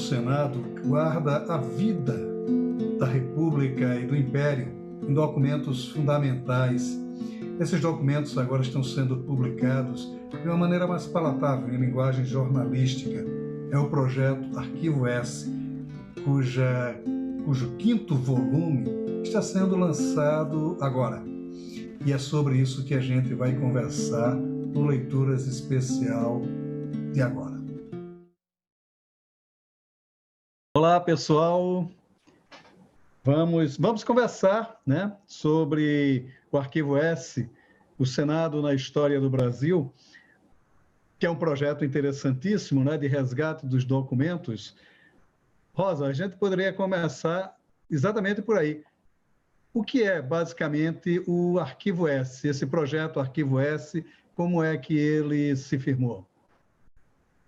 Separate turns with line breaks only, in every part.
Senado guarda a vida da República e do Império em documentos fundamentais. Esses documentos agora estão sendo publicados de uma maneira mais palatável, em linguagem jornalística. É o projeto Arquivo S, cujo quinto volume está sendo lançado agora. E é sobre isso que a gente vai conversar no Leituras Especial de agora. Olá, pessoal. Vamos conversar, né, sobre o Arquivo S, o Senado na História do Brasil, que é um projeto interessantíssimo, né, de resgate dos documentos. Rosa, a gente poderia começar exatamente por aí. O que é, basicamente, o Arquivo S, esse projeto Arquivo S, como é que ele se firmou?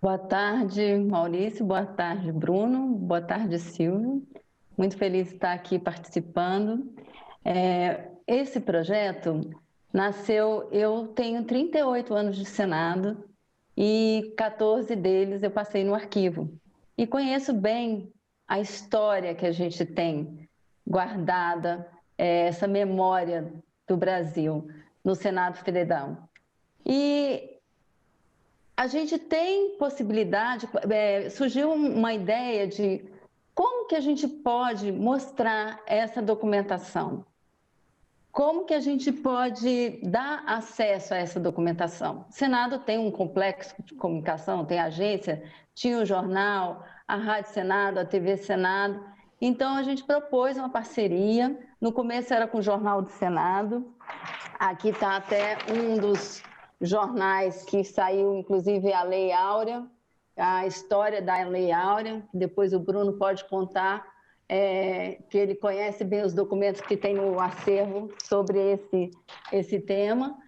Boa tarde, Maurício. Boa tarde, Bruno. Boa tarde, Silvio. Muito feliz de estar aqui participando. Esse projeto nasceu, eu tenho 38 anos de Senado e 14 deles eu passei no arquivo. E conheço bem a história que a gente tem guardada, essa memória do Brasil no Senado Federal. E a gente tem possibilidade, surgiu uma ideia de como que a gente pode mostrar essa documentação? Como que a gente pode dar acesso a essa documentação? O Senado tem um complexo de comunicação, tem a agência, tinha o jornal, a Rádio Senado, a TV Senado. Então, a gente propôs uma parceria. No começo era com o Jornal do Senado. Aqui está até um dos jornais que saiu, inclusive, a Lei Áurea, a história da Lei Áurea. Depois o Bruno pode contar, que ele conhece bem os documentos que tem no acervo sobre esse tema.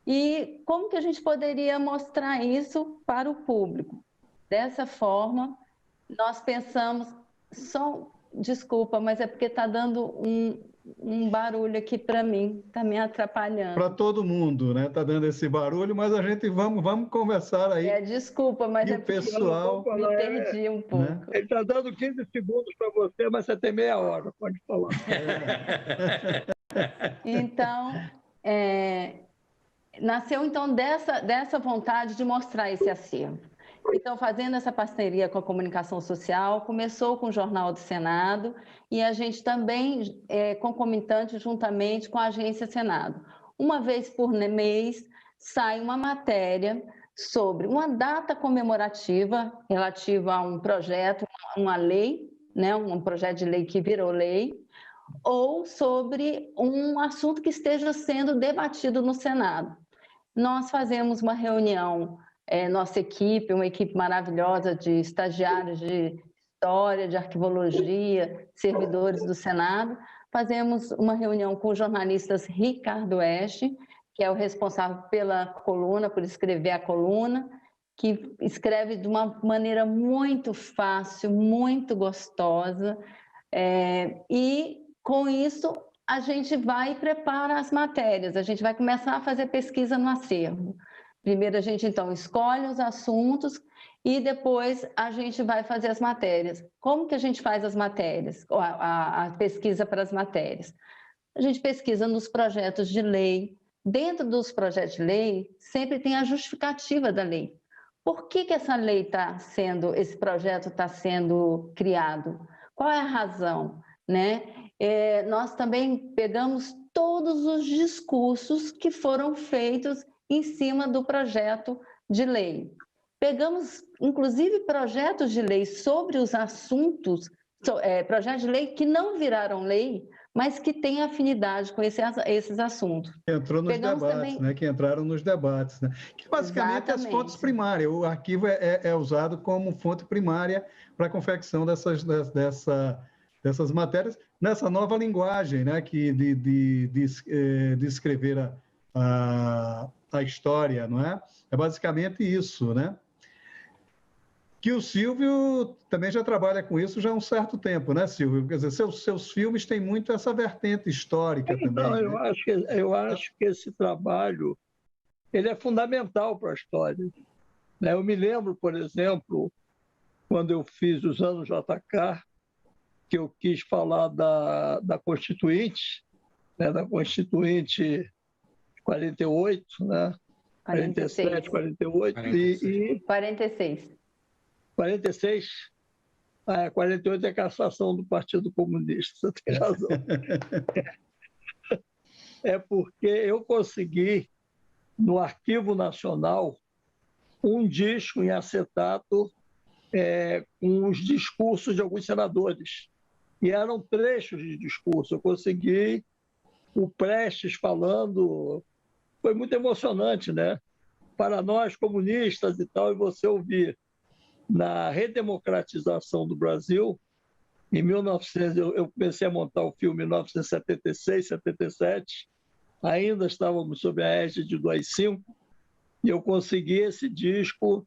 E como que a gente poderia mostrar isso para o público? Dessa forma, nós pensamos, desculpa, mas é porque está dando um barulho aqui para mim, está me atrapalhando.
Para todo mundo, né? Está dando esse barulho, mas a gente vamos conversar aí.
Desculpa, mas
e o pessoal
me perdi um pouco. Né?
Ele está dando 15 segundos para você, mas você tem meia hora, pode falar.
Então, nasceu então dessa vontade de mostrar esse acervo. Então, fazendo essa parceria com a comunicação social, começou com o Jornal do Senado e a gente também concomitante juntamente com a Agência Senado. Uma vez por mês sai uma matéria sobre uma data comemorativa relativa a um projeto, uma lei, né, um projeto de lei que virou lei, ou sobre um assunto que esteja sendo debatido no Senado. Nós fazemos uma reunião, nossa equipe, uma equipe maravilhosa de estagiários de história, de arquivologia, servidores do Senado, fazemos uma reunião com os jornalistas Ricardo Oeste, que é o responsável pela coluna, por escrever a coluna, que escreve de uma maneira muito fácil, muito gostosa, e com isso a gente vai e prepara as matérias, a gente vai começar a fazer pesquisa no acervo. Primeiro a gente então escolhe os assuntos e depois a gente vai fazer as matérias. Como que a gente faz as matérias, a pesquisa para as matérias? A gente pesquisa nos projetos de lei. Dentro dos projetos de lei, sempre tem a justificativa da lei. Por que essa lei esse projeto está sendo criado? Qual é a razão, né? Nós também pegamos todos os discursos que foram feitos em cima do projeto de lei. Pegamos, inclusive, projetos de lei sobre os assuntos, projetos de lei que não viraram lei, mas que têm afinidade com esses assuntos.
Entrou nos debates, também, né? Que entraram nos debates, né? Que basicamente as fontes primárias. O arquivo é usado como fonte primária para a confecção dessas matérias, nessa nova linguagem, né? De escrever a história, não é? É basicamente isso, né? Que o Silvio também já trabalha com isso já há um certo tempo, né, Silvio? Quer dizer, seus filmes têm muito essa vertente histórica também.
Não,
né?
eu acho que esse trabalho ele é fundamental para a história. Eu me lembro, por exemplo, quando eu fiz os anos JK, que eu quis falar da Constituinte, né, da Constituinte 48, né? 47, 48 e
46.
46? 48 é a cassação do Partido Comunista, você tem razão. É porque eu consegui, no Arquivo Nacional, um disco em acetato com os discursos de alguns senadores. E eram trechos de discurso. Eu consegui o Prestes falando, foi muito emocionante, né? Para nós comunistas e tal, e você ouvir na redemocratização do Brasil, em 1900, eu comecei a montar o filme em 1976, 77, ainda estávamos sob a égide do AI-5, e eu consegui esse disco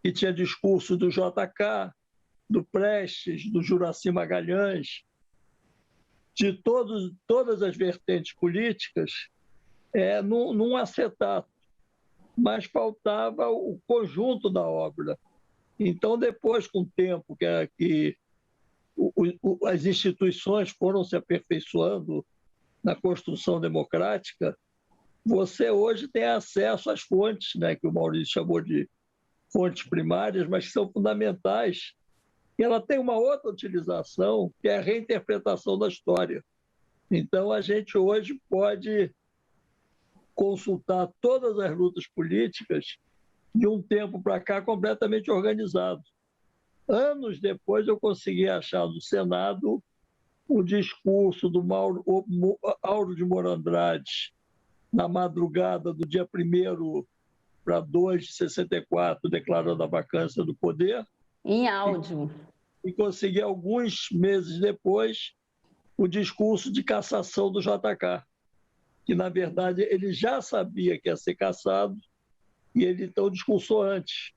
que tinha discurso do JK, do Prestes, do Juracy Magalhães, de todas as vertentes políticas, num acetato, mas faltava o conjunto da obra. Então, depois, com o tempo que as instituições foram se aperfeiçoando na construção democrática, você hoje tem acesso às fontes, né, que o Maurício chamou de fontes primárias, mas que são fundamentais. E ela tem uma outra utilização, que é a reinterpretação da história. Então, a gente hoje pode consultar todas as lutas políticas de um tempo para cá completamente organizado. Anos depois, eu consegui achar no Senado o discurso do Auro de Moura Andrade, na madrugada do dia 1º para 2 de 64, declarando a vacância do poder.
Em áudio.
E consegui, alguns meses depois, o discurso de cassação do JK, que, na verdade, ele já sabia que ia ser cassado, e ele, então, discursou antes.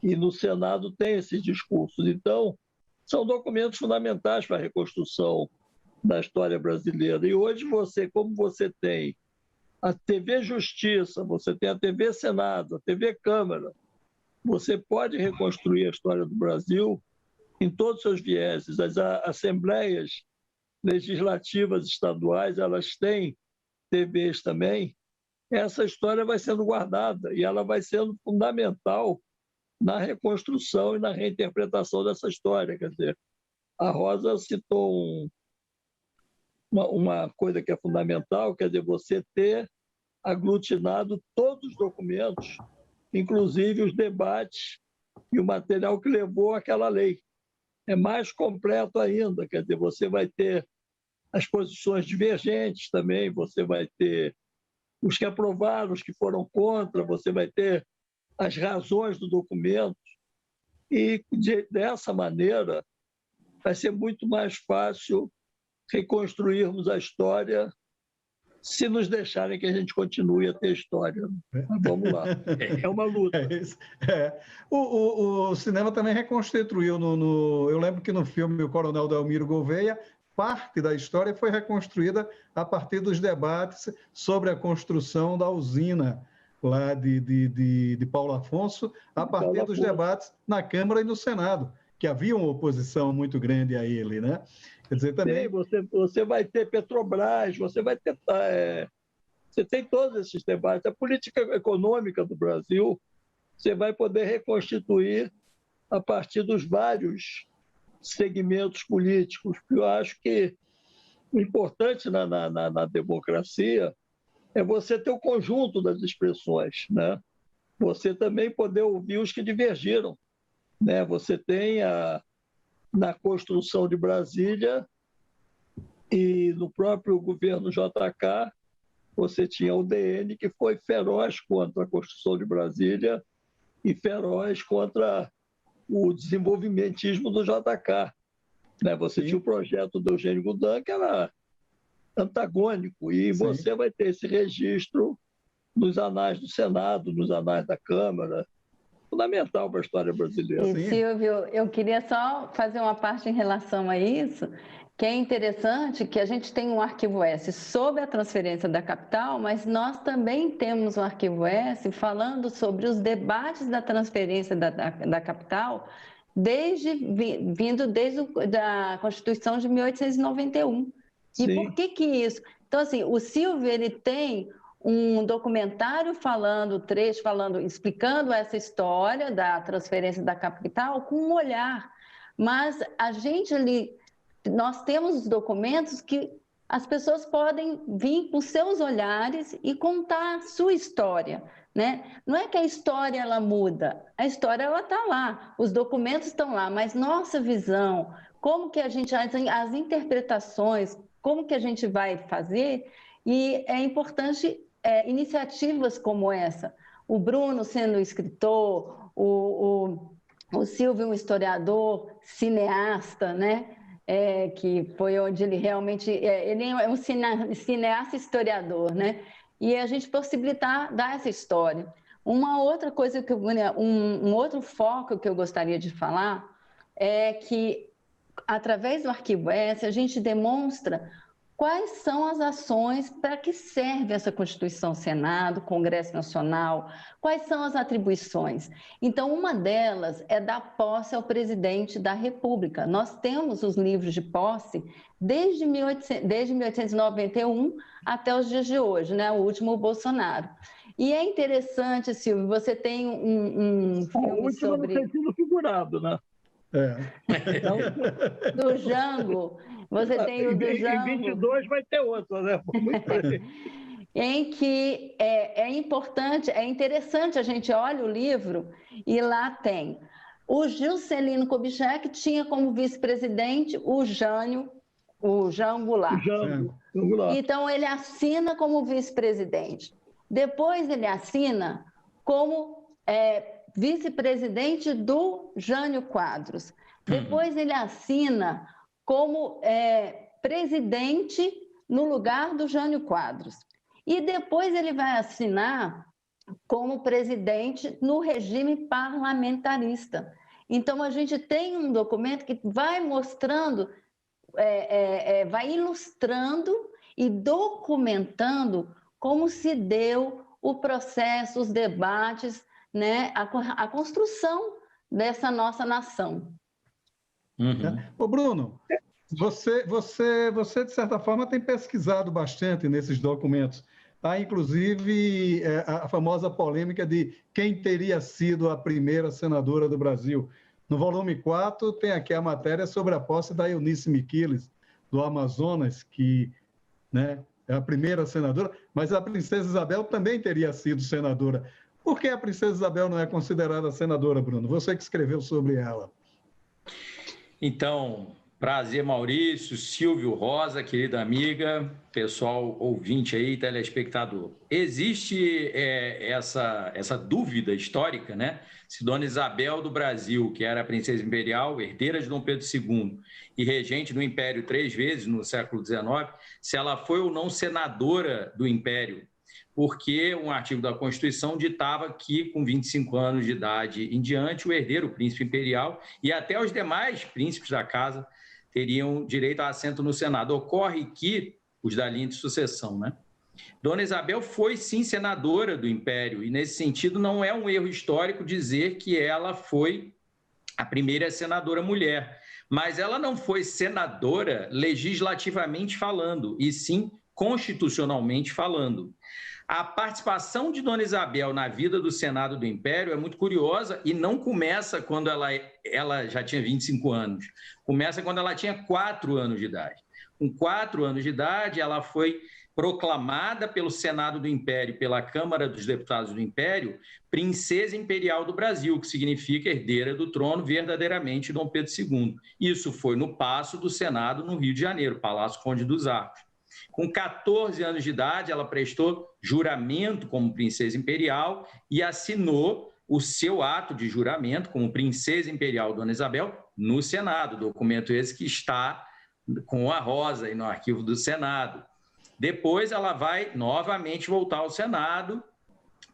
E no Senado tem esses discursos. Então, são documentos fundamentais para a reconstrução da história brasileira. E hoje como você tem a TV Justiça, você tem a TV Senado, a TV Câmara, você pode reconstruir a história do Brasil em todos os seus vieses. As assembleias legislativas estaduais, elas têm TVs também. Essa história vai sendo guardada e ela vai sendo fundamental na reconstrução e na reinterpretação dessa história. Quer dizer, a Rosa citou uma coisa que é fundamental, quer dizer, você ter aglutinado todos os documentos, inclusive os debates e o material que levou àquela lei. É mais completo ainda, quer dizer, você vai ter as posições divergentes também, você vai ter os que aprovaram, os que foram contra, você vai ter as razões do documento, e dessa maneira vai ser muito mais fácil reconstruirmos a história se nos deixarem que a gente continue a ter história. Mas vamos lá, é uma luta.
O cinema também reconstituiu, eu lembro que no filme O Coronel Delmiro Gouveia, parte da história foi reconstruída a partir dos debates sobre a construção da usina lá de Paulo Afonso, a partir dos debates na Câmara e no Senado, que havia uma oposição muito grande a ele, né? Quer dizer, também...
Sim, você vai ter Petrobras, você vai ter... você tem todos esses debates. A política econômica do Brasil, você vai poder reconstituir a partir dos vários segmentos políticos. Eu acho que o importante na democracia é você ter o conjunto das expressões, né? Você também poder ouvir os que divergiram, né? Você tem na construção de Brasília e no próprio governo JK, você tinha o DN, que foi feroz contra a construção de Brasília e feroz contra o desenvolvimentismo do JK. Né? Você tinha o projeto do Eugênio Goudin, que era antagônico, e você vai ter esse registro nos anais do Senado, nos anais da Câmara, fundamental para a história brasileira.
E, Silvio, eu queria só fazer uma parte em relação a isso, que é interessante que a gente tem um arquivo S sobre a transferência da capital, mas nós também temos um arquivo S falando sobre os debates da transferência da capital vindo desde da Constituição de 1891.
Sim.
E por que isso? Então, assim, o Silvio, ele tem um documentário explicando essa história da transferência da capital com um olhar. Mas a gente ali, nós temos os documentos que as pessoas podem vir com seus olhares e contar a sua história, né? Não é que a história ela muda, a história ela está lá, os documentos estão lá, mas nossa visão, como que a gente, as interpretações, como que a gente vai fazer, e é importante iniciativas como essa. O Bruno sendo escritor, o Silvio um historiador, cineasta, né? Que foi onde ele realmente... ele é um cineasta historiador, né? E a gente possibilitar dar essa história. Uma outra coisa, um outro foco que eu gostaria de falar é que, através do Arquivo S, a gente demonstra quais são as ações, para que serve essa Constituição Senado, Congresso Nacional, quais são as atribuições. Então, uma delas é dar posse ao presidente da República. Nós temos os livros de posse desde 1891 até os dias de hoje, né? O último, o Bolsonaro. E é interessante, Silvio, você tem um filme
o último
sobre...
no sentido figurado, né?
Então, do Jango, você tem o do Jango...
Em 22 vai ter outro, né?
Em que é importante, é interessante, a gente olha o livro e lá tem o Juscelino Kubitschek, tinha como vice-presidente o Jânio Goulart. Então, ele assina como vice-presidente. Depois, ele assina como vice-presidente do Jânio Quadros. Depois, ele assina como presidente no lugar do Jânio Quadros. E depois ele vai assinar como presidente no regime parlamentarista. Então, a gente tem um documento que vai mostrando, vai ilustrando e documentando como se deu o processo, os debates, né, a construção dessa nossa nação.
Ô, Bruno, você, de certa forma, tem pesquisado bastante nesses documentos. Há, inclusive, a famosa polêmica de quem teria sido a primeira senadora do Brasil. No volume 4, tem aqui a matéria sobre a posse da Eunice Miquiles, do Amazonas, que, né, é a primeira senadora, mas a princesa Isabel também teria sido senadora. Por que a princesa Isabel não é considerada senadora, Bruno? Você que escreveu sobre ela.
Então, prazer, Maurício, Silvio Rosa, querida amiga, pessoal ouvinte aí, telespectador. Existe essa dúvida histórica, né? Se Dona Isabel do Brasil, que era a princesa imperial, herdeira de Dom Pedro II e regente do Império 3 vezes no século XIX, se ela foi ou não senadora do Império, porque um artigo da Constituição ditava que, com 25 anos de idade em diante, o herdeiro, o príncipe imperial, e até os demais príncipes da casa teriam direito a assento no Senado. Ocorre que, os da linha de sucessão, né? Dona Isabel foi, sim, senadora do Império, e, nesse sentido, não é um erro histórico dizer que ela foi a primeira senadora mulher, mas ela não foi senadora legislativamente falando, e sim constitucionalmente falando. A participação de Dona Isabel na vida do Senado do Império é muito curiosa e não começa quando ela já tinha 25 anos. Começa quando ela tinha 4 anos de idade. Com 4 anos de idade, ela foi proclamada pelo Senado do Império, pela Câmara dos Deputados do Império, Princesa Imperial do Brasil, que significa herdeira do trono verdadeiramente de Dom Pedro II. Isso foi no Paço do Senado, no Rio de Janeiro, Palácio Conde dos Arcos. Com 14 anos de idade, ela prestou juramento como princesa imperial e assinou o seu ato de juramento como princesa imperial Dona Isabel no Senado, documento esse que está com a Rosa aí no arquivo do Senado. Depois ela vai novamente voltar ao Senado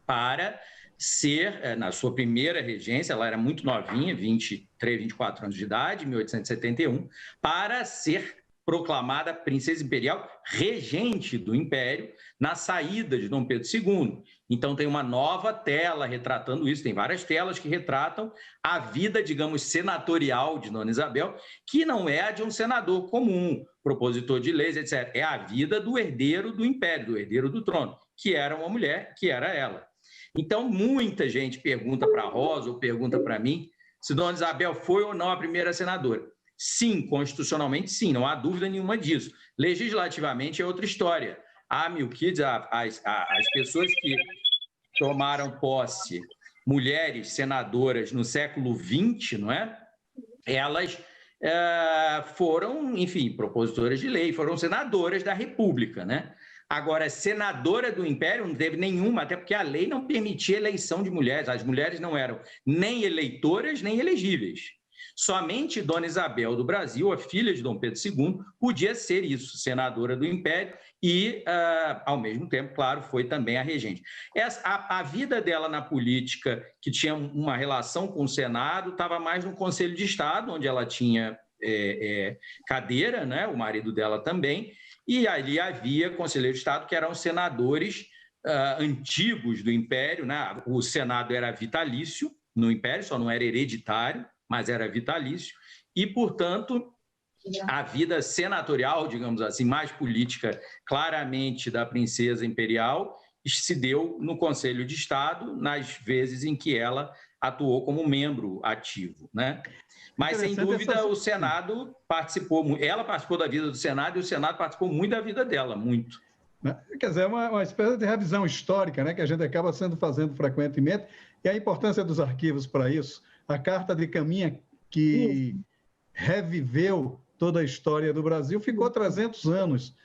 para ser, na sua primeira regência, ela era muito novinha, 23, 24 anos de idade, 1871, para ser proclamada princesa imperial regente do Império na saída de Dom Pedro II. Então, tem uma nova tela retratando isso, tem várias telas que retratam a vida, digamos, senatorial de Dona Isabel, que não é a de um senador comum, propositor de leis, etc. É a vida do herdeiro do Império, do herdeiro do trono, que era uma mulher, que era ela. Então, muita gente pergunta para a Rosa ou pergunta para mim se Dona Isabel foi ou não a primeira senadora. Sim, constitucionalmente sim, não há dúvida nenhuma disso. Legislativamente é outra história. Há, Milquides, as pessoas que tomaram posse, mulheres senadoras no século XX, não é? Elas foram, enfim, propositoras de lei, foram senadoras da República, né? Agora, senadora do Império não teve nenhuma, até porque a lei não permitia eleição de mulheres. As mulheres não eram nem eleitoras, nem elegíveis. Somente Dona Isabel do Brasil, a filha de Dom Pedro II, podia ser isso, senadora do Império e, ao mesmo tempo, claro, foi também a regente. A vida dela na política, que tinha uma relação com o Senado, estava mais no Conselho de Estado, onde ela tinha cadeira, né? O marido dela também, e ali havia conselheiros de Estado que eram senadores antigos do Império, né? O Senado era vitalício no Império, só não era hereditário, mas era vitalício, e, portanto, a vida senatorial, digamos assim, mais política, claramente da princesa imperial, se deu no Conselho de Estado, nas vezes em que ela atuou como membro ativo, né? Mas, sem dúvida, o Senado participou, ela participou da vida do Senado e o Senado participou muito da vida dela, muito.
Quer dizer, é uma espécie de revisão histórica, né, que a gente acaba fazendo frequentemente, e a importância dos arquivos para isso. A Carta de Caminha, que reviveu toda a história do Brasil, ficou 300 anos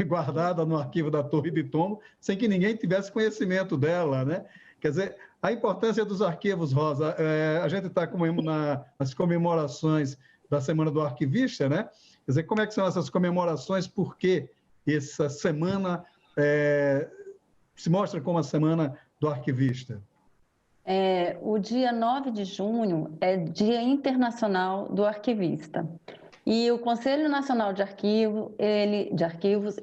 guardada no arquivo da Torre de Tombo, sem que ninguém tivesse conhecimento dela, né? Quer dizer, a importância dos arquivos, Rosa, a gente está nas comemorações da Semana do Arquivista, né? Quer dizer, como é que são essas comemorações? Por que essa semana se mostra como a Semana do Arquivista?
O dia 9 de junho é Dia Internacional do Arquivista. E o Conselho Nacional de Arquivos,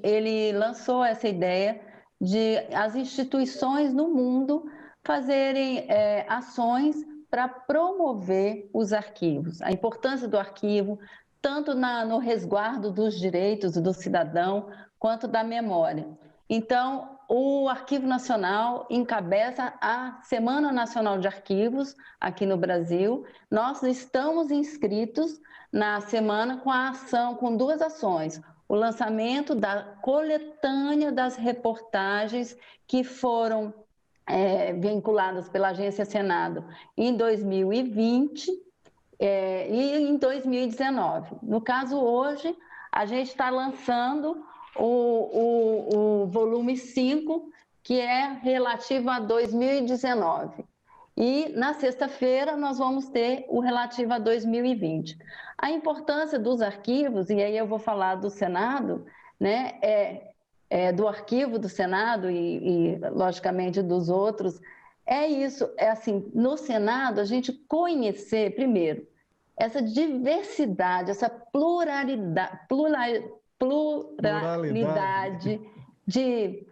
ele lançou essa ideia de as instituições no mundo fazerem ações para promover os arquivos, a importância do arquivo, tanto no resguardo dos direitos do cidadão, quanto da memória. Então, o Arquivo Nacional encabeça a Semana Nacional de Arquivos aqui no Brasil. Nós estamos inscritos na semana com duas ações. O lançamento da coletânea das reportagens que foram vinculadas pela Agência Senado em 2020 e em 2019. No caso, hoje, a gente está lançando o volume 5, que é relativo a 2019. E na sexta-feira nós vamos ter o relativo a 2020. A importância dos arquivos, e aí eu vou falar do Senado, né, do arquivo do Senado e logicamente dos outros, é isso, assim, no Senado a gente conhecer primeiro essa diversidade, essa pluralidade de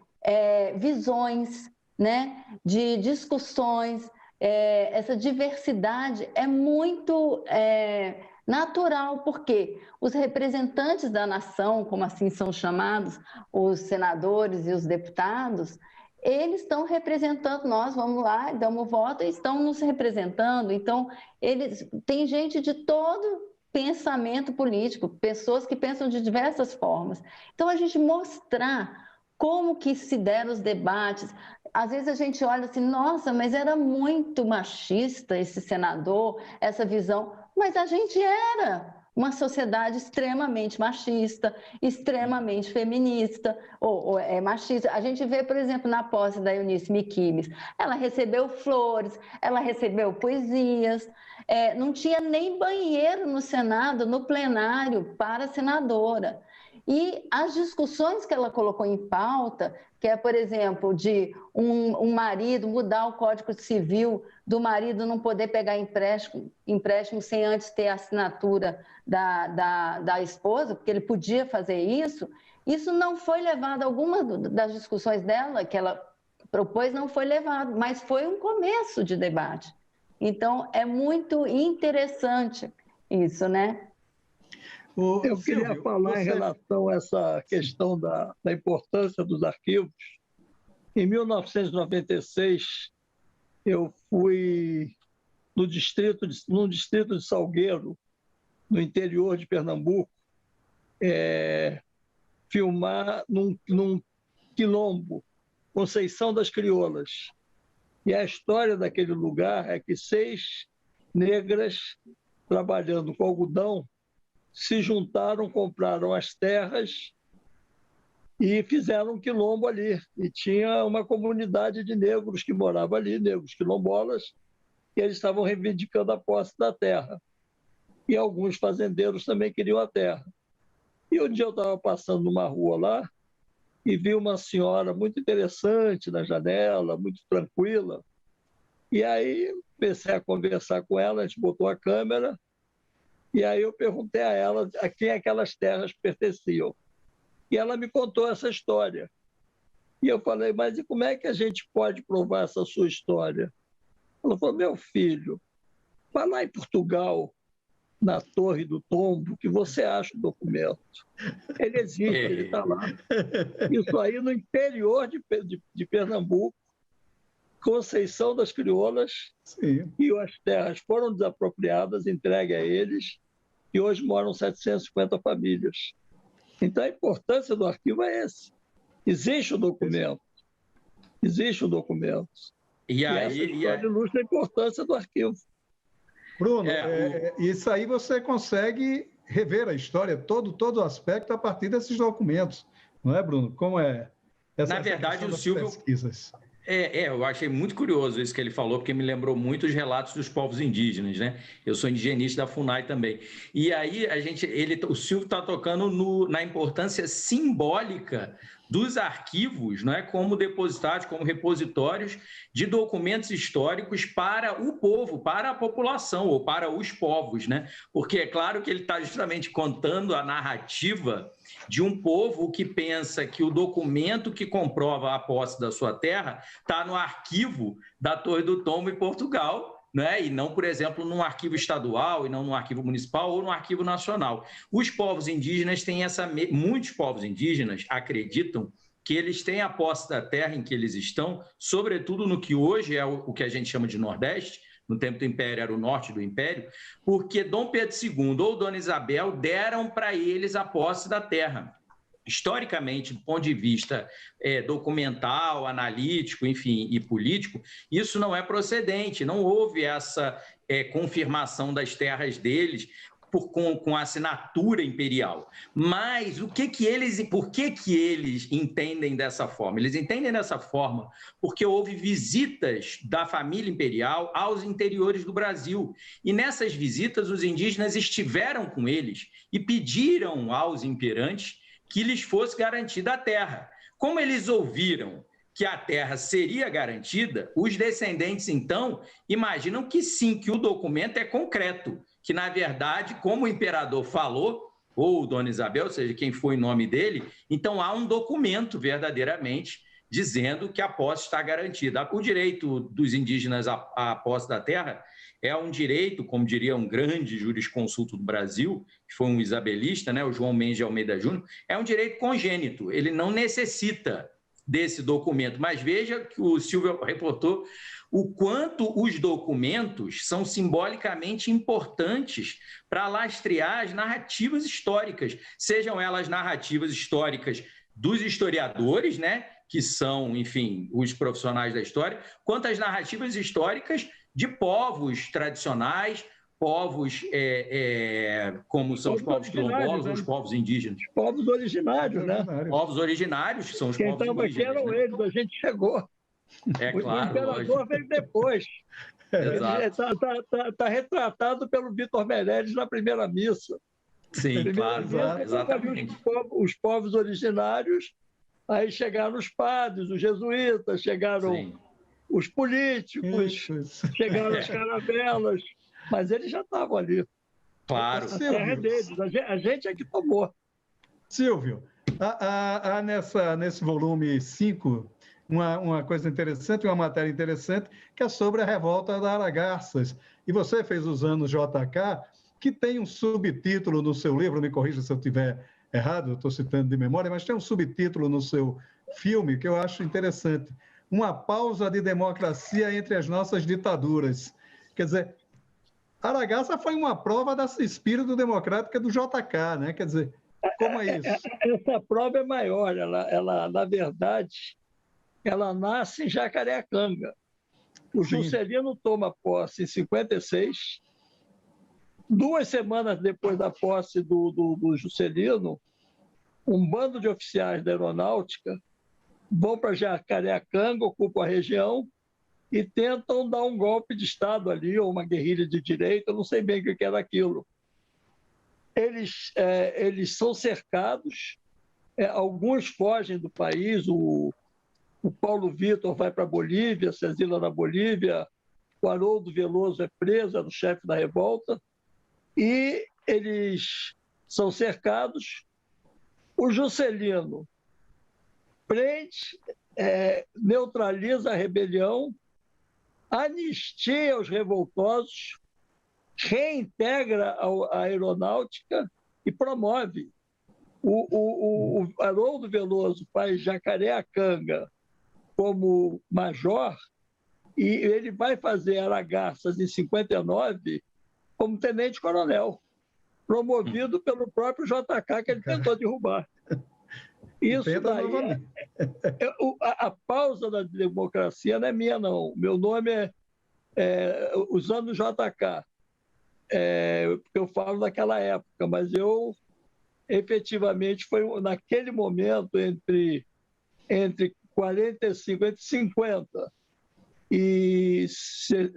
visões, né? De discussões. Essa diversidade é muito natural, porque os representantes da nação, como assim são chamados, os senadores e os deputados, eles estão representando nós, vamos lá, damos voto e estão nos representando. Então, tem gente de todo pensamento político, pessoas que pensam de diversas formas. Então, a gente mostrar como que se deram os debates. Às vezes a gente olha assim, nossa, mas era muito machista esse senador, essa visão. Mas a gente era uma sociedade extremamente machista, extremamente feminista, ou machista. A gente vê, por exemplo, na posse da Eunice Miquimes, ela recebeu flores, ela recebeu poesias, não tinha nem banheiro no Senado, no plenário, para a senadora. E as discussões que ela colocou em pauta, que é, por exemplo, de um marido mudar o Código Civil, do marido não poder pegar empréstimo sem antes ter a assinatura da esposa, porque ele podia fazer isso não foi levado, alguma das discussões dela, que ela propôs, não foi levado, mas foi um começo de debate. Então, é muito interessante isso, né?
Eu queria falar em relação a essa questão da importância dos arquivos. Em 1996, eu fui num distrito de Salgueiro, no interior de Pernambuco, filmar num quilombo, Conceição das Crioulas. E a história daquele lugar é que 6 negras trabalhando com algodão se juntaram, compraram as terras e fizeram um quilombo ali. E tinha uma comunidade de negros que morava ali, negros quilombolas, e eles estavam reivindicando a posse da terra. E alguns fazendeiros também queriam a terra. E um dia eu estava passando numa rua lá e vi uma senhora muito interessante na janela, muito tranquila. E aí comecei a conversar com ela, a gente botou a câmera, e aí eu perguntei a ela a quem aquelas terras pertenciam. E ela me contou essa história. E eu falei, mas e como é que a gente pode provar essa sua história? Ela falou, meu filho, vai lá em Portugal, na Torre do Tombo, que você acha o documento. Ele existe, ele está lá. Isso aí no interior de Pernambuco, Conceição das Crioulas, sim. E as terras foram desapropriadas, entregues a eles, e hoje moram 750 famílias. Então, a importância do arquivo é essa. Existe o documento. Existe o documento. E essa história ilustra a importância do arquivo.
Bruno, isso aí você consegue rever a história, todo o aspecto a partir desses documentos. Não é, Bruno? Como é essa
Na verdade, o Silvio...
pesquisas?
Eu achei muito curioso isso que ele falou, porque me lembrou muito os relatos dos povos indígenas, né? Eu sou indigenista da FUNAI também. E aí o Silvio está tocando na importância simbólica dos arquivos, não é, como depositários, como repositórios de documentos históricos para o povo, para a população ou para os povos, né? Porque é claro que ele está justamente contando a narrativa de um povo que pensa que o documento que comprova a posse da sua terra está no arquivo da Torre do Tombo em Portugal, né? E não, por exemplo, num arquivo estadual, e não num arquivo municipal ou no arquivo nacional. Os povos indígenas têm muitos povos indígenas acreditam que eles têm a posse da terra em que eles estão, sobretudo no que hoje é o que a gente chama de Nordeste. No tempo do Império era o norte do Império, porque Dom Pedro II ou Dona Isabel deram para eles a posse da terra. Historicamente, do ponto de vista documental, analítico, enfim, e político, isso não é procedente, não houve essa confirmação das terras deles com a assinatura imperial. Mas por que eles entendem dessa forma? Eles entendem dessa forma porque houve visitas da família imperial aos interiores do Brasil. E nessas visitas, os indígenas estiveram com eles e pediram aos imperantes que lhes fosse garantida a terra. Como eles ouviram que a terra seria garantida, os descendentes, então, imaginam que sim, que o documento é concreto, que, na verdade, como o imperador falou, ou Dona Isabel, ou seja, quem foi o nome dele, então há um documento, verdadeiramente, dizendo que a posse está garantida. O direito dos indígenas à posse da terra é um direito, como diria um grande jurisconsulto do Brasil, que foi um isabelista, né, o João Mendes de Almeida Júnior, é um direito congênito, ele não necessita desse documento. Mas veja que o Silvio reportou o quanto os documentos são simbolicamente importantes para lastrear as narrativas históricas, sejam elas narrativas históricas dos historiadores, né, que são, enfim, os profissionais da história, quanto as narrativas históricas de povos tradicionais, povos como são os povos quilombolas, né? Os povos indígenas.
Povos originários, né?
Povos originários, que são os povos indígenas.
Quem estava aqui eram eles, a gente chegou.
Claro.
O imperador veio depois.
Exato.
Está retratado pelo Vitor Meirelles na primeira missa.
Sim, claro, exatamente.
Os povos originários, aí chegaram os padres, os jesuítas, chegaram os políticos, chegaram as caravelas, mas eles já estavam ali.
Claro.
A terra é deles, a gente é que tomou.
Silvio, há nesse volume 5 uma coisa interessante, uma matéria interessante, que é sobre a revolta da Aragarças. E você fez usando o JK, que tem um subtítulo no seu livro, me corrija se eu estiver errado, eu estou citando de memória, mas tem um subtítulo no seu filme que eu acho interessante. Uma pausa de democracia entre as nossas ditaduras. Quer dizer, Aragarça foi uma prova desse espírito democrático do JK, né? Quer dizer, como é isso?
Essa prova é maior, ela na verdade, ela nasce em Jacareacanga. O Juscelino toma posse em 56. 2 semanas depois da posse do Juscelino, um bando de oficiais da aeronáutica vão para Jacareacanga, ocupam a região e tentam dar um golpe de Estado ali, ou uma guerrilha de direita, eu não sei bem o que era aquilo. Eles são cercados, alguns fogem do país, o Paulo Vitor vai para a Bolívia, se exila na Bolívia, o Haroldo Veloso é preso, era o chefe da revolta, e eles são cercados. O Juscelino prende, neutraliza a rebelião, anistia os revoltosos, reintegra a aeronáutica e promove. O Haroldo Veloso faz Jacareacanga como major e ele vai fazer Aragarças em 59 como tenente-coronel, promovido pelo próprio JK, que ele tentou derrubar. Isso daí, a pausa da democracia não é minha, não. Meu nome usando JK, porque eu falo daquela época, mas eu, efetivamente, foi naquele momento entre 45, entre 50 e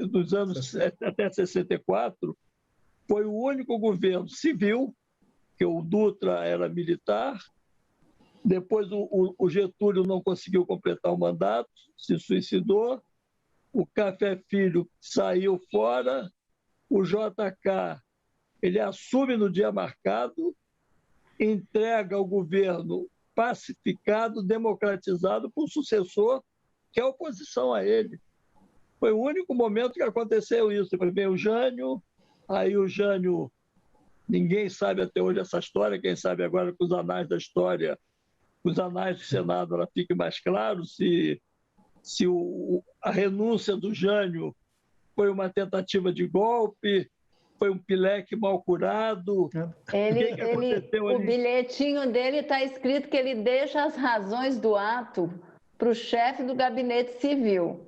dos anos até 64, foi o único governo civil, que o Dutra era militar, depois o Getúlio não conseguiu completar o mandato, se suicidou, o Café Filho saiu fora, o JK ele assume no dia marcado, entrega o governo pacificado, democratizado por um sucessor que é oposição a ele. Foi o único momento que aconteceu isso. Depois veio o Jânio, aí o Jânio, ninguém sabe até hoje essa história, quem sabe agora com os anais da história, com os anais do Senado, ela fique mais claro se a renúncia do Jânio foi uma tentativa de golpe, foi um pileque mal curado.
O bilhetinho dele está escrito que ele deixa as razões do ato para o chefe do gabinete civil.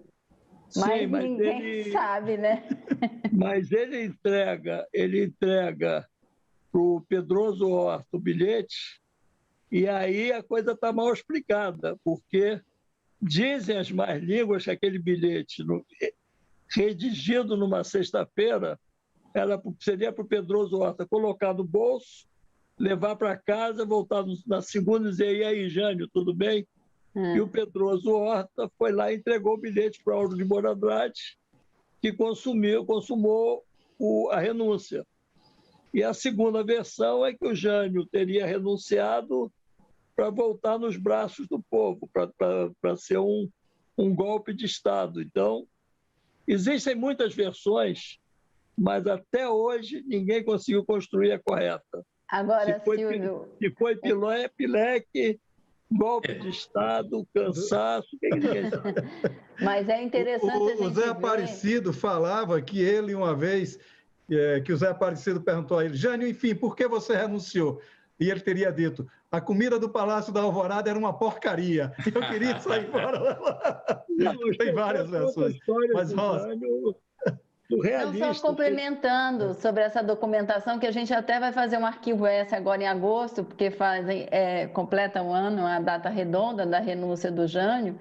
Mas ninguém sabe, né?
Mas ele entrega para o Pedroso Horta o bilhete, e aí a coisa está mal explicada, porque dizem as más línguas que aquele bilhete, redigido numa sexta-feira, seria para o Pedroso Horta colocar no bolso, levar para casa, voltar na segunda e dizer: e aí, Jânio, tudo bem? E o Pedroso Horta foi lá e entregou o bilhete para o Auro de Moura Andrade, que consumou a renúncia. E a segunda versão é que o Jânio teria renunciado para voltar nos braços do povo, para ser um golpe de Estado. Então, existem muitas versões, mas até hoje ninguém conseguiu construir a correta.
Agora, Silvio...
Se foi pileque, golpe de Estado, cansaço, ninguém sabe.
Mas é interessante
o Zé Aparecido falava que ele, uma vez, que o Zé Aparecido perguntou a ele: Jânio, enfim, por que você renunciou? E ele teria dito: a comida do Palácio da Alvorada era uma porcaria, eu queria sair fora. Tem várias versões. Mas, Rosa...
Não, só complementando sobre essa documentação, que a gente até vai fazer um arquivo S agora em agosto, porque completa um ano a data redonda da renúncia do Jânio,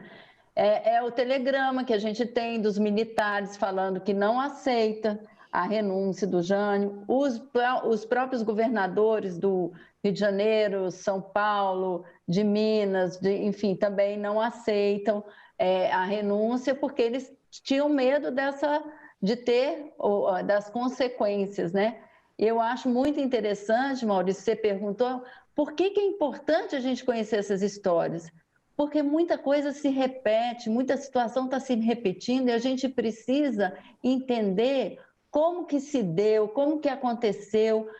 o telegrama que a gente tem dos militares falando que não aceita a renúncia do Jânio. Os próprios governadores do Rio de Janeiro, São Paulo, de Minas, enfim, também não aceitam a renúncia porque eles tinham medo de ter das consequências, né? Eu acho muito interessante, Maurício, você perguntou por que é importante a gente conhecer essas histórias. Porque muita coisa se repete, muita situação está se repetindo e a gente precisa entender como que se deu, como que aconteceu,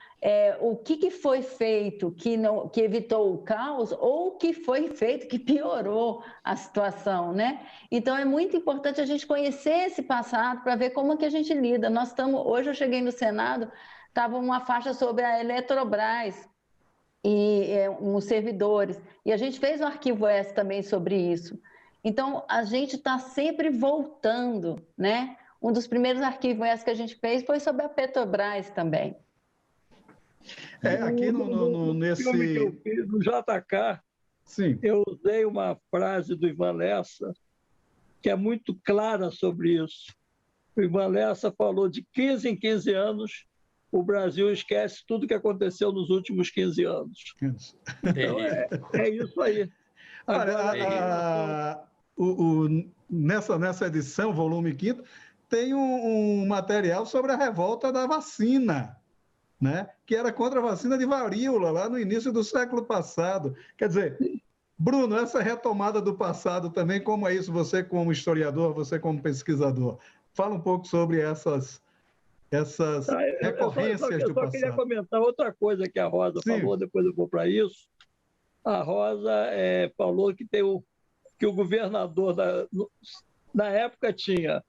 o que foi feito que evitou o caos ou o que foi feito que piorou a situação, né? Então, é muito importante a gente conhecer esse passado para ver como que a gente lida. Hoje eu cheguei no Senado, estava uma faixa sobre a Eletrobras, e uns servidores. E a gente fez um arquivo S também sobre isso. Então, a gente está sempre voltando, né? Um dos primeiros arquivos S que a gente fez foi sobre a Petrobras também.
Aqui nesse
filme que eu fiz, no JK,
sim,
eu usei uma frase do Ivan Lessa que é muito clara sobre isso. O Ivan Lessa falou de 15 em 15 anos o Brasil esquece tudo que aconteceu nos últimos 15 anos. Então, é isso aí.
Agora, nessa edição, volume 5º, tem um material sobre a revolta da vacina, né? Que era contra a vacina de varíola, lá no início do século passado. Quer dizer, Bruno, essa retomada do passado também, como é isso? Você como historiador, você como pesquisador, fala um pouco sobre essas recorrências do passado.
Eu só queria comentar outra coisa que a Rosa falou, depois eu vou para isso. A Rosa falou que o governador, na época, tinha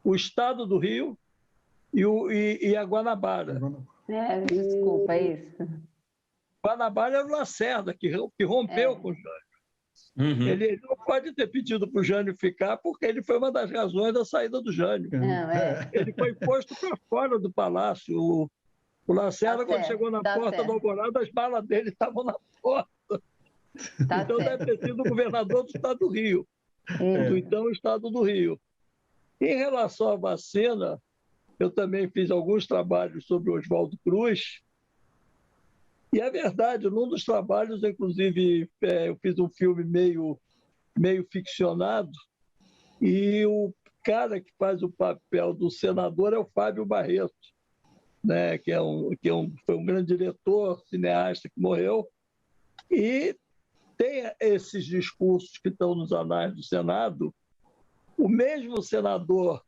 o Estado do Rio e a Guanabara.
Desculpa, é isso.
Guanabara era o Lacerda, que rompeu com o Jânio.
Uhum.
Ele não pode ter pedido para o Jânio ficar, porque ele foi uma das razões da saída do Jânio. Ele foi posto para fora do palácio. O Lacerda, quando chegou na porta do Alvorada, as balas dele estavam na porta. Então deve ter sido o governador do Estado do Rio, do então Estado do Rio. Em relação à vacina, eu também fiz alguns trabalhos sobre o Oswaldo Cruz. E é verdade, num dos trabalhos, inclusive, eu fiz um filme meio ficcionado, e o cara que faz o papel do senador é o Fábio Barreto, né, que foi um grande diretor, cineasta que morreu, e tem esses discursos que estão nos anais do Senado. O mesmo senador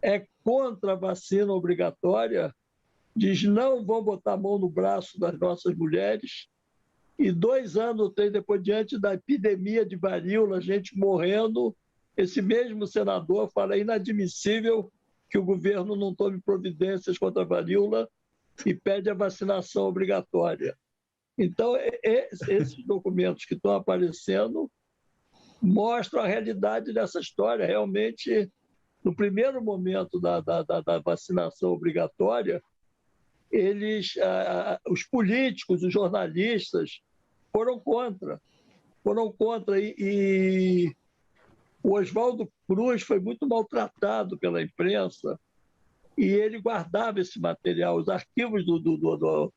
é contra a vacina obrigatória, diz não vão botar a mão no braço das nossas mulheres, e 2 anos ou 3 depois, diante da epidemia de varíola, gente morrendo, esse mesmo senador fala inadmissível que o governo não tome providências contra a varíola e pede a vacinação obrigatória. Então, esses documentos que estão aparecendo mostram a realidade dessa história. Realmente, no primeiro momento da vacinação obrigatória, os políticos, os jornalistas foram contra. E o Oswaldo Cruz foi muito maltratado pela imprensa e ele guardava esse material. Os arquivos do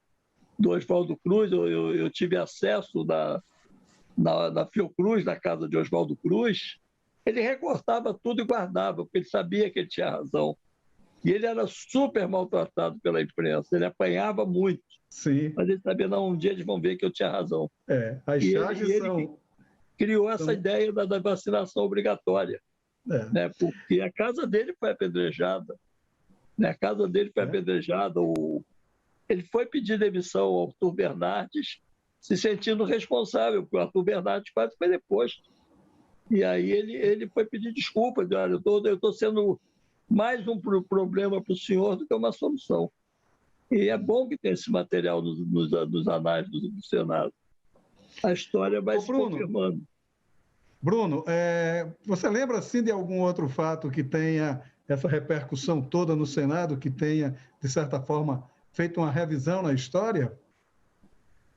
Oswaldo Cruz, eu tive acesso na Fiocruz, na casa de Oswaldo Cruz, ele recortava tudo e guardava, porque ele sabia que ele tinha razão. E ele era super maltratado pela imprensa, ele apanhava muito.
Sim.
Mas ele sabia, não, um dia eles vão ver que eu tinha razão.
As charges são...
Ele criou essa ideia da vacinação obrigatória, né? Porque a casa dele foi apedrejada. Né? A casa dele foi apedrejada. Ele foi pedir demissão ao Arthur Bernardes, se sentindo responsável, porque o Arthur Bernardes quase foi deposto. E aí ele foi pedir desculpas, olha, eu estou sendo mais um problema para o senhor do que uma solução. E é bom que tenha esse material nos anais do Senado. A história vai se confirmando.
Bruno, você lembra assim de algum outro fato que tenha essa repercussão toda no Senado, que tenha, de certa forma, feito uma revisão na história?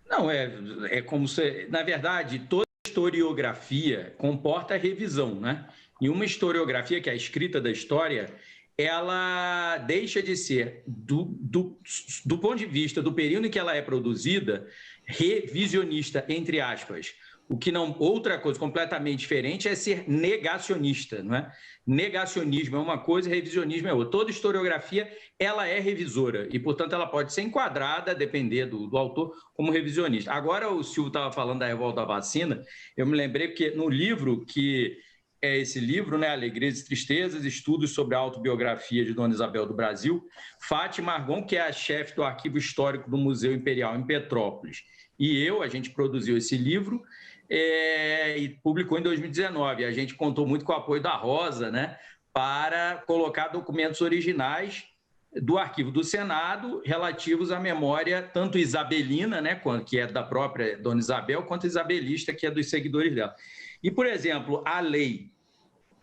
Não, é como se, na verdade, toda historiografia comporta revisão, né? E uma historiografia, que é a escrita da história, ela deixa de ser, do ponto de vista do período em que ela é produzida, revisionista, entre aspas. O que não, outra coisa completamente diferente é ser negacionista, não é? Negacionismo é uma coisa, revisionismo é outra. Toda historiografia, ela é revisora e, portanto, ela pode ser enquadrada, depender do autor, como revisionista. Agora, o Silvio estava falando da revolta da vacina, eu me lembrei porque no livro que é esse livro, né, Alegrias e Tristezas, estudos sobre a autobiografia de Dona Isabel do Brasil, Fátima Argon, que é a chefe do Arquivo Histórico do Museu Imperial em Petrópolis, e a gente produziu esse livro e publicou em 2019. A gente contou muito com o apoio da Rosa, né, para colocar documentos originais do arquivo do Senado relativos à memória tanto isabelina, né, que é da própria Dona Isabel, quanto isabelista, que é dos seguidores dela. E, por exemplo, a Lei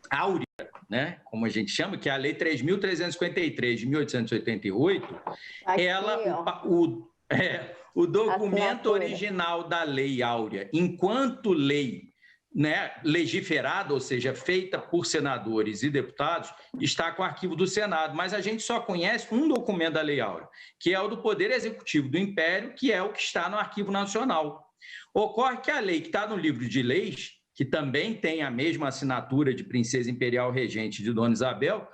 Áurea, né, como a gente chama, que é a Lei 3.353 de 1888, o documento original da Lei Áurea, enquanto lei, né, legiferada, ou seja, feita por senadores e deputados, está com o arquivo do Senado. Mas a gente só conhece um documento da Lei Áurea, que é o do Poder Executivo do Império, que é o que está no Arquivo Nacional. Ocorre que a lei que está no livro de leis, que também tem a mesma assinatura de Princesa Imperial Regente de Dona Isabel,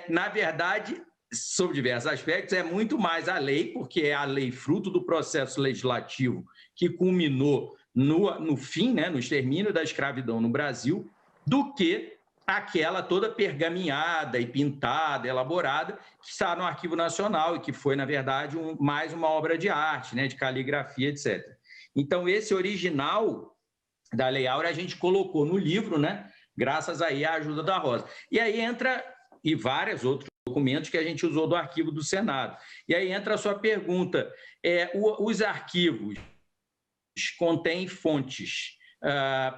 na verdade, sob diversos aspectos, é muito mais a lei, porque é a lei fruto do processo legislativo que culminou no fim, né, no extermínio da escravidão no Brasil, do que aquela toda pergaminhada e pintada, elaborada, que está no Arquivo Nacional e que foi, na verdade, mais uma obra de arte, né, de caligrafia, etc. Então, esse original da Lei Áurea a gente colocou no livro, né, graças aí à ajuda da Rosa. E aí entra, e vários outros documentos que a gente usou do arquivo do Senado. E aí entra a sua pergunta. Os arquivos contêm fontes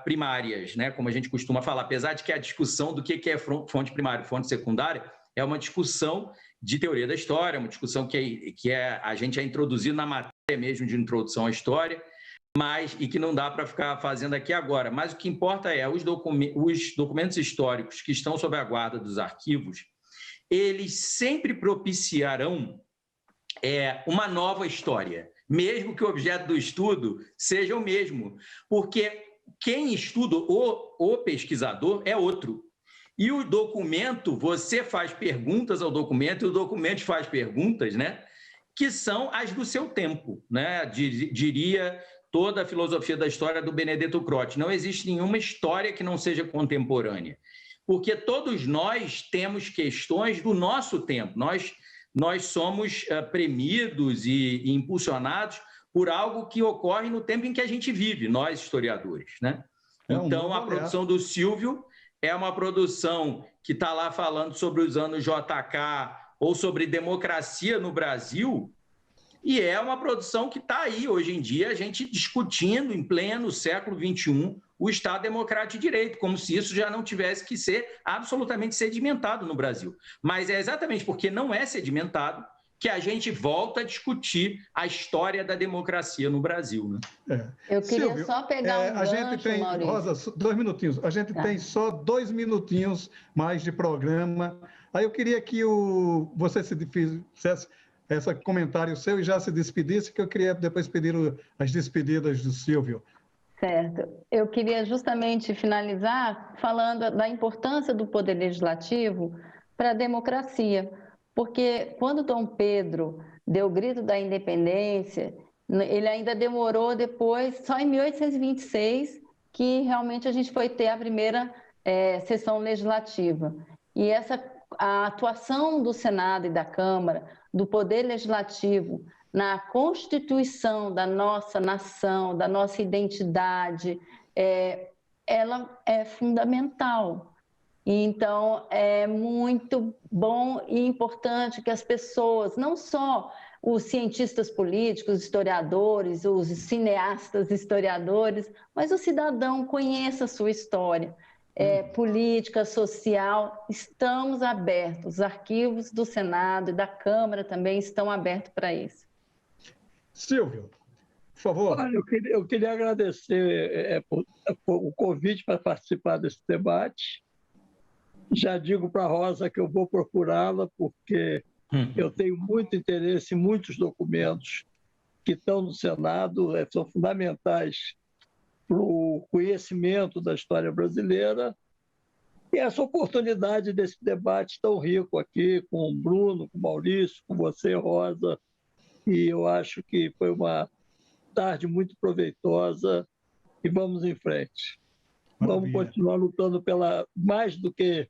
primárias, né, como a gente costuma falar, apesar de que a discussão do que é fonte primária e fonte secundária é uma discussão de teoria da história, uma discussão que a gente é introduzido na matéria mesmo de introdução à história, e que não dá para ficar fazendo aqui agora. Mas o que importa é os documentos históricos que estão sob a guarda dos arquivos, eles sempre propiciarão uma nova história, mesmo que o objeto do estudo seja o mesmo, porque quem estuda, o pesquisador, é outro. E o documento, você faz perguntas ao documento, e o documento faz perguntas, né, que são as do seu tempo, né? Diria toda a filosofia da história do Benedetto Croce. Não existe nenhuma história que não seja contemporânea, porque todos nós temos questões do nosso tempo. Nós somos premidos e impulsionados por algo que ocorre no tempo em que a gente vive, nós historiadores, né? Então, a produção do Silvio é uma produção que está lá falando sobre os anos JK ou sobre democracia no Brasil, e é uma produção que está aí, hoje em dia, a gente discutindo em pleno século XXI o Estado Democrático de Direito, como se isso já não tivesse que ser absolutamente sedimentado no Brasil. Mas é exatamente porque não é sedimentado que a gente volta a discutir a história da democracia no Brasil, né?
Eu queria
Silvio,
só pegar um
a gente tem,
Maurício.
Rosa, 2 minutinhos. A gente tem só 2 minutinhos mais de programa. Aí eu queria que você se fizesse esse comentário seu e já se despedisse, que eu queria depois pedir as despedidas do Silvio.
Certo. Eu queria justamente finalizar falando da importância do Poder Legislativo para a democracia, porque quando Dom Pedro deu o grito da independência, ele ainda demorou depois, só em 1826, que realmente a gente foi ter a primeira sessão legislativa. E a atuação do Senado e da Câmara, do Poder Legislativo, na constituição da nossa nação, da nossa identidade, ela é fundamental. Então, é muito bom e importante que as pessoas, não só os cientistas políticos, historiadores, os cineastas historiadores, mas o cidadão conheça a sua história. Política, social, estamos abertos. Os arquivos do Senado e da Câmara também estão abertos para isso.
Silvio, por favor.
Olha, eu queria agradecer o convite para participar desse debate Já digo para a Rosa que eu vou procurá-la, porque eu tenho muito interesse em muitos documentos que estão no Senado, são fundamentais para o conhecimento da história brasileira. E essa oportunidade desse debate tão rico aqui, com o Bruno, com o Maurício, com você, Rosa, e eu acho que foi uma tarde muito proveitosa e vamos em frente.
Maravilha.
Vamos continuar lutando mais do que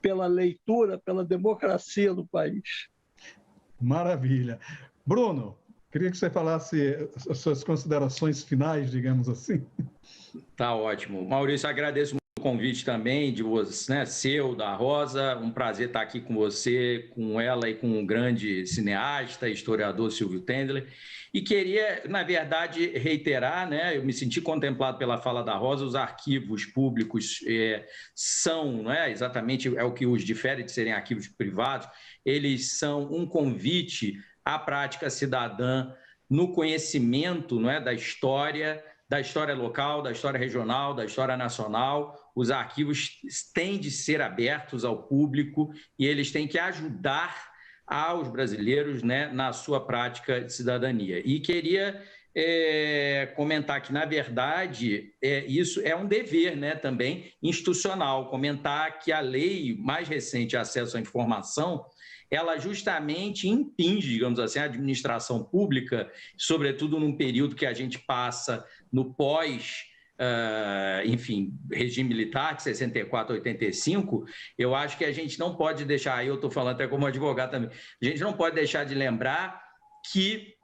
pela leitura, pela democracia do país.
Maravilha. Bruno, queria que você falasse as suas considerações finais, digamos assim.
Tá ótimo. Maurício, agradeço muito o convite também de você, né, seu, da Rosa. Um prazer estar aqui com você, com ela e com o grande cineasta, historiador Silvio Tendler. E queria, na verdade, reiterar, né, eu me senti contemplado pela fala da Rosa, os arquivos públicos são, não é, exatamente é o que os difere de serem arquivos privados, eles são um convite à prática cidadã no conhecimento, não é, da história local, da história regional, da história nacional. Os arquivos têm de ser abertos ao público e eles têm que ajudar aos brasileiros, né, na sua prática de cidadania. E queria comentar que, na verdade, isso é um dever, né, também institucional, comentar que a lei mais recente de acesso à informação, ela justamente impinge, digamos assim, a administração pública, sobretudo num período que a gente passa no pós, enfim, regime militar, de 64 a 85, eu acho que a gente não pode deixar, aí eu estou falando até como advogado também, a gente não pode deixar de lembrar que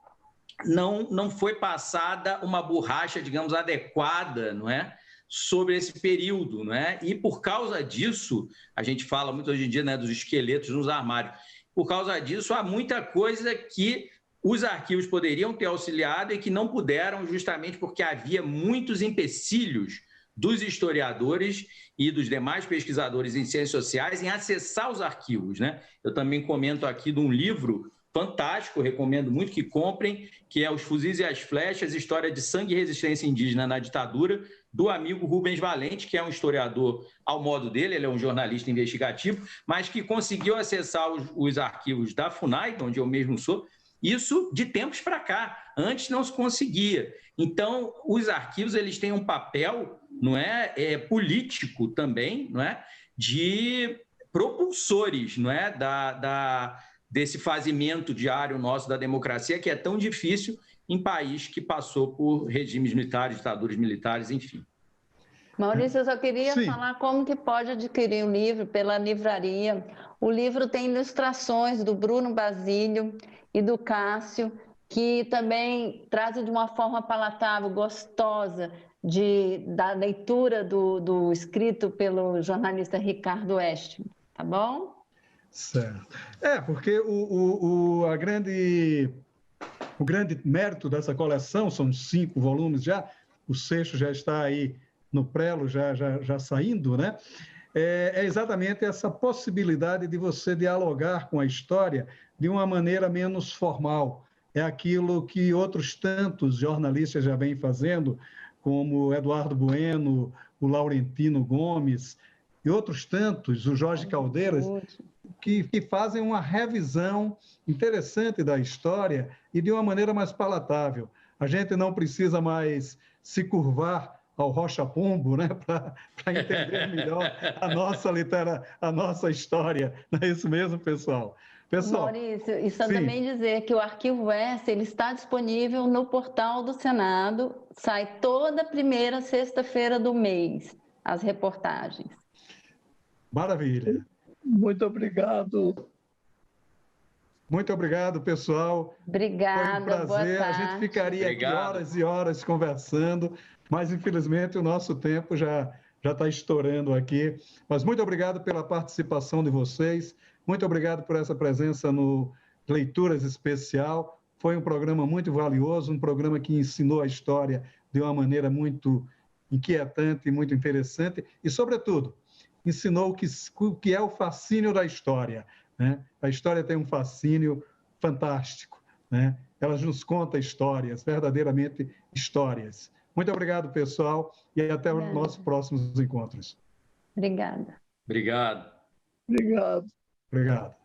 não foi passada uma borracha, digamos, adequada, não é? Sobre esse período, não é? E por causa disso, a gente fala muito hoje em dia, né, dos esqueletos nos armários, por causa disso há muita coisa que os arquivos poderiam ter auxiliado e que não puderam, justamente porque havia muitos empecilhos dos historiadores e dos demais pesquisadores em ciências sociais em acessar os arquivos, né? Eu também comento aqui de um livro fantástico, recomendo muito que comprem, que é Os Fuzis e as Flechas, História de Sangue e Resistência Indígena na Ditadura, do amigo Rubens Valente, que é um historiador ao modo dele, ele é um jornalista investigativo, mas que conseguiu acessar os arquivos da FUNAI, onde eu mesmo sou, isso de tempos para cá, antes não se conseguia. Então, os arquivos eles têm um papel, não é, político também, não é, de propulsores, não é, desse fazimento diário nosso da democracia, que é tão difícil em país que passou por regimes militares, ditaduras militares, enfim.
Maurício, eu só queria
Sim.
falar como que pode adquirir um livro pela livraria. O livro tem ilustrações do Bruno Basílio e do Cássio, que também trazem de uma forma palatável, gostosa, da leitura do escrito pelo jornalista Ricardo Oeste, tá bom?
Certo. Porque o grande mérito dessa coleção, são 5 volumes já, o 6º já está aí no prelo, já saindo, né? É exatamente essa possibilidade de você dialogar com a história de uma maneira menos formal. É aquilo que outros tantos jornalistas já vêm fazendo, como Eduardo Bueno, o Laurentino Gomes e outros tantos, o Jorge Caldeiras, que fazem uma revisão interessante da história e de uma maneira mais palatável. A gente não precisa mais se curvar ao Rocha Pombo, né, para entender melhor a nossa história. Não é isso mesmo, pessoal?
Maurício, e só
sim.
também dizer que o Arquivo S ele está disponível no portal do Senado, sai toda primeira sexta-feira do mês, as reportagens.
Maravilha.
Muito obrigado.
Muito obrigado, pessoal.
Obrigada,
foi um prazer.
Boa tarde.
A gente ficaria aqui horas e horas conversando, mas infelizmente o nosso tempo já está estourando aqui. Mas muito obrigado pela participação de vocês. Muito obrigado por essa presença no Leituras Especial. Foi um programa muito valioso, um programa que ensinou a história de uma maneira muito inquietante e muito interessante e, sobretudo, ensinou o que é o fascínio da história, né? A história tem um fascínio fantástico, né? Ela nos conta histórias, verdadeiramente histórias. Muito obrigado, pessoal, e até os nossos próximos encontros.
Obrigada.
Obrigado.
Obrigado.
Obrigado.